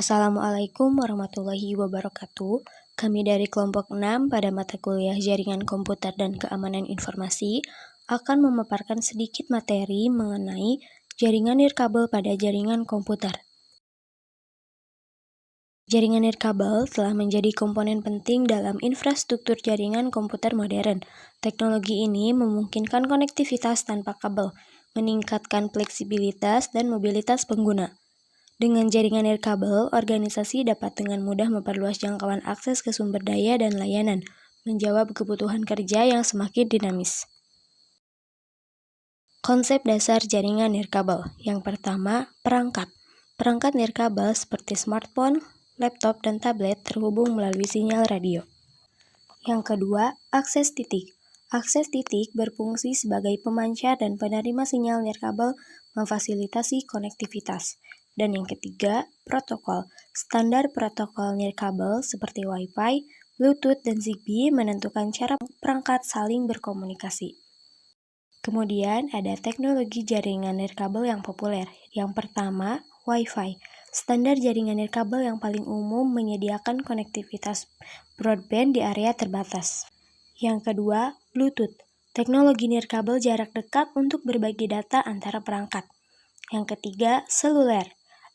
Assalamualaikum warahmatullahi wabarakatuh. Kami dari kelompok 6 pada mata kuliah Jaringan Komputer dan Keamanan Informasi akan memaparkan sedikit materi mengenai jaringan nirkabel pada jaringan komputer. Jaringan nirkabel telah menjadi komponen penting dalam infrastruktur jaringan komputer modern. Teknologi ini memungkinkan konektivitas tanpa kabel, meningkatkan fleksibilitas dan mobilitas pengguna. Dengan jaringan nirkabel, organisasi dapat dengan mudah memperluas jangkauan akses ke sumber daya dan layanan, menjawab kebutuhan kerja yang semakin dinamis. Konsep dasar jaringan nirkabel. Yang pertama, perangkat. Perangkat nirkabel seperti smartphone, laptop, dan tablet terhubung melalui sinyal radio. Yang kedua, akses titik. Akses titik berfungsi sebagai pemancar dan penerima sinyal nirkabel memfasilitasi konektivitas. Dan yang ketiga, protokol. Standar protokol nirkabel seperti Wi-Fi, Bluetooth, dan Zigbee menentukan cara perangkat saling berkomunikasi. Kemudian ada teknologi jaringan nirkabel yang populer. Yang pertama, Wi-Fi. Standar jaringan nirkabel yang paling umum menyediakan konektivitas broadband di area terbatas. Yang kedua, Bluetooth. Teknologi nirkabel jarak dekat untuk berbagi data antara perangkat. Yang ketiga, seluler.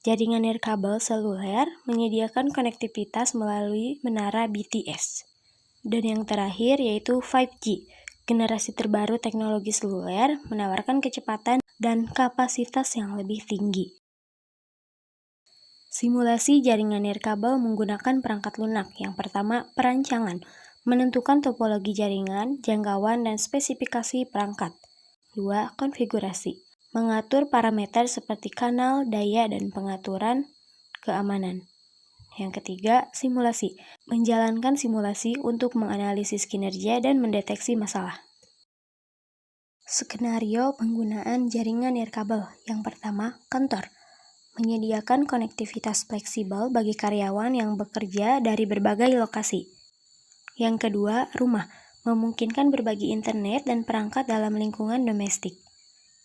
Jaringan nirkabel seluler menyediakan konektivitas melalui menara BTS. Dan yang terakhir yaitu 5G. Generasi terbaru teknologi seluler menawarkan kecepatan dan kapasitas yang lebih tinggi. Simulasi jaringan nirkabel menggunakan perangkat lunak. Yang pertama, perancangan. Menentukan topologi jaringan, jangkauan, dan spesifikasi perangkat. 2. Konfigurasi. Mengatur parameter seperti kanal, daya, dan pengaturan keamanan. Yang ketiga, simulasi. Menjalankan simulasi untuk menganalisis kinerja dan mendeteksi masalah. Skenario penggunaan jaringan nirkabel. Yang pertama, kantor. Menyediakan konektivitas fleksibel bagi karyawan yang bekerja dari berbagai lokasi. Yang kedua, rumah. Memungkinkan berbagi internet dan perangkat dalam lingkungan domestik.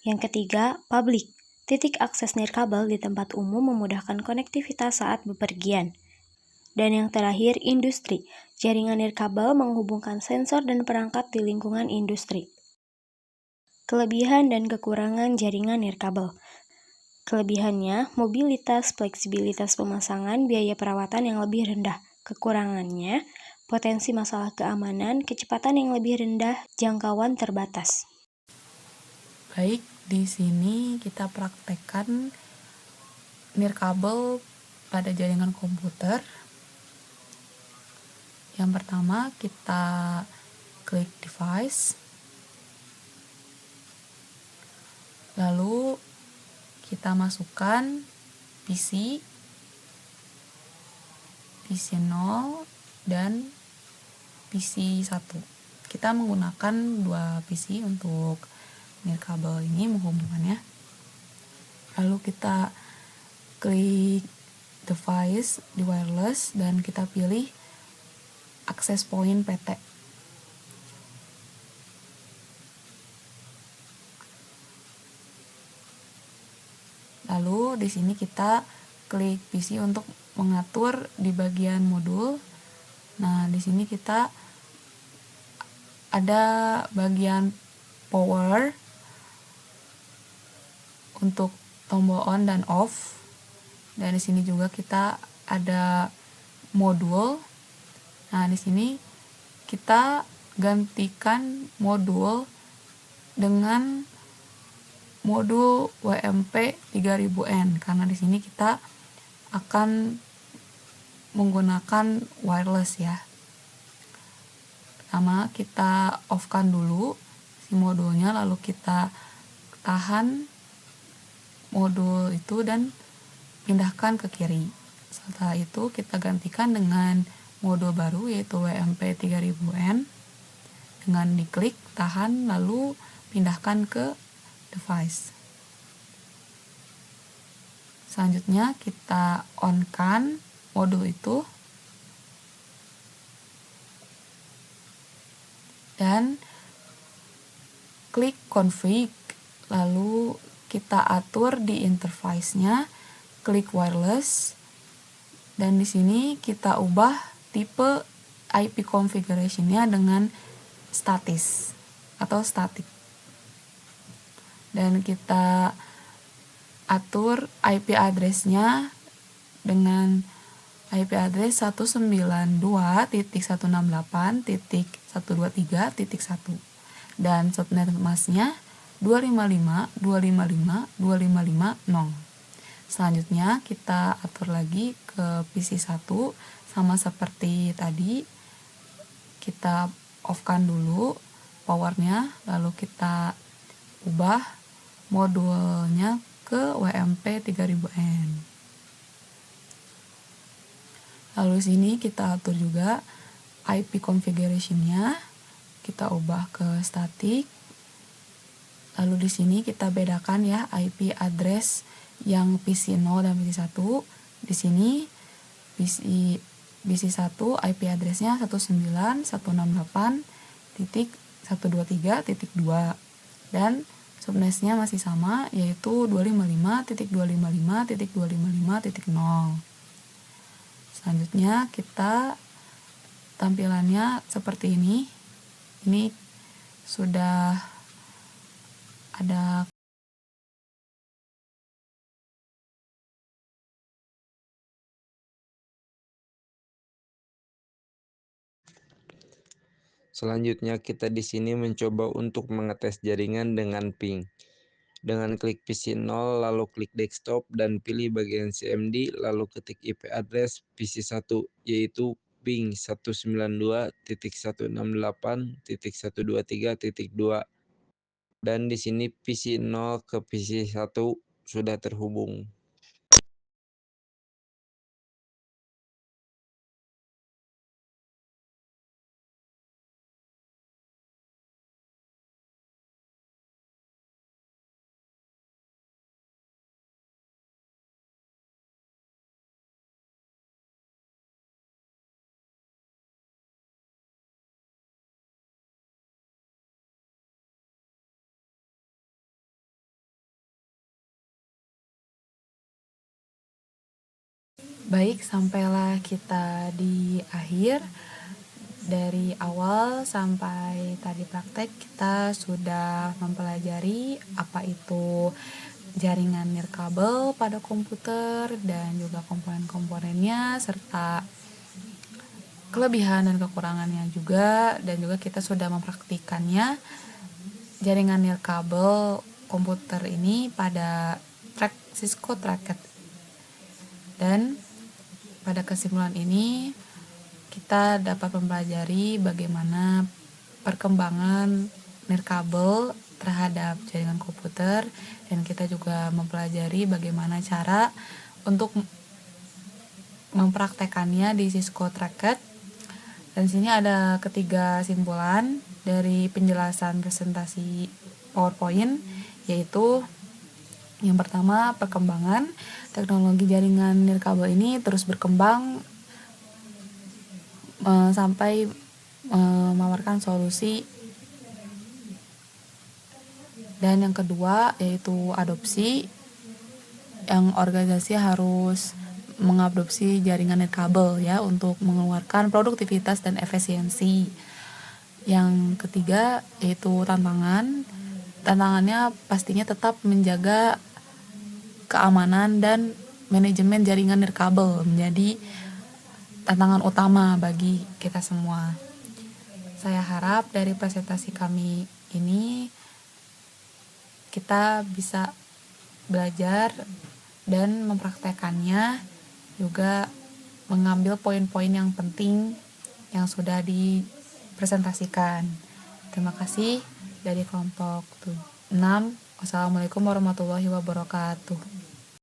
Yang ketiga, publik. Titik akses nirkabel di tempat umum memudahkan konektivitas saat bepergian. Dan yang terakhir, industri. Jaringan nirkabel menghubungkan sensor dan perangkat di lingkungan industri. Kelebihan dan kekurangan jaringan nirkabel. Kelebihannya, mobilitas, fleksibilitas pemasangan, biaya perawatan yang lebih rendah. Kekurangannya, potensi masalah keamanan, kecepatan yang lebih rendah, jangkauan terbatas. Baik, di sini kita praktekkan nirkabel pada jaringan komputer. Yang pertama, kita klik device. Lalu kita masukkan PC 0 dan PC 1. Kita menggunakan dua PC untuk nirkabel ini menghubungkannya. Lalu kita klik device di wireless dan kita pilih access point PT. Lalu di sini kita klik PC untuk mengatur di bagian modul. Nah, di sini kita ada bagian power untuk tombol on dan off. Dan di sini juga kita ada modul. Nah, di sini kita gantikan modul dengan modul WMP 3000N karena di sini kita akan menggunakan wireless ya. Pertama kita off-kan dulu si modulnya, lalu kita tahan modul itu dan pindahkan ke kiri. Setelah itu kita gantikan dengan modul baru yaitu WMP 3000N dengan diklik, tahan, lalu pindahkan ke device. Selanjutnya kita on-kan modul itu dan klik config, lalu kita atur di interface-nya, klik wireless, Dan di sini kita ubah tipe IP configuration-nya dengan statis atau static. Dan kita atur IP address-nya dengan IP address 192.168.123.1 dan subnet masknya 255.255.255.0. Selanjutnya kita atur lagi ke PC1 sama seperti tadi, kita off-kan dulu powernya, lalu kita ubah modulnya ke WMP 3000N. Lalu sini kita atur juga IP configuration-nya, kita ubah ke static. Lalu di sini kita bedakan ya IP address yang PC0 dan PC1. Di sini PC1 IP address-nya 19168.123.2 dan subnetnya masih sama, yaitu 255.255.255.0. Selanjutnya kita tampilannya seperti ini. Ini sudah ada Selanjutnya kita di sini mencoba untuk mengetes jaringan dengan ping. Dengan klik PC0 lalu klik desktop dan pilih bagian CMD lalu ketik IP address PC1 yaitu ping 192.168.123.2 dan di sini PC0 ke PC1 sudah terhubung. Baik, sampailah kita di akhir. Dari awal sampai tadi praktek kita sudah mempelajari apa itu jaringan nirkabel pada komputer dan juga komponen-komponennya serta kelebihan dan kekurangannya juga, dan juga kita sudah mempraktikannya jaringan nirkabel komputer ini pada Cisco Tracked. Dan pada kesimpulan ini kita dapat mempelajari bagaimana perkembangan nirkabel terhadap jaringan komputer, dan kita juga mempelajari bagaimana cara untuk mempraktekannya di Cisco Tracked. Dan sini ada ketiga kesimpulan dari penjelasan presentasi PowerPoint, yaitu yang pertama, perkembangan teknologi jaringan nirkabel ini terus berkembang sampai menawarkan solusi. Dan yang kedua yaitu adopsi, yang organisasi harus mengadopsi jaringan nirkabel ya untuk mengeluarkan produktivitas dan efisiensi. Yang ketiga yaitu tantangannya pastinya tetap menjaga keamanan dan manajemen jaringan nirkabel menjadi tantangan utama bagi kita semua. Saya harap dari presentasi kami ini kita bisa belajar dan mempraktekannya, juga mengambil poin-poin yang penting yang sudah dipresentasikan. Terima kasih dari kelompok 6. Wassalamualaikum warahmatullahi wabarakatuh.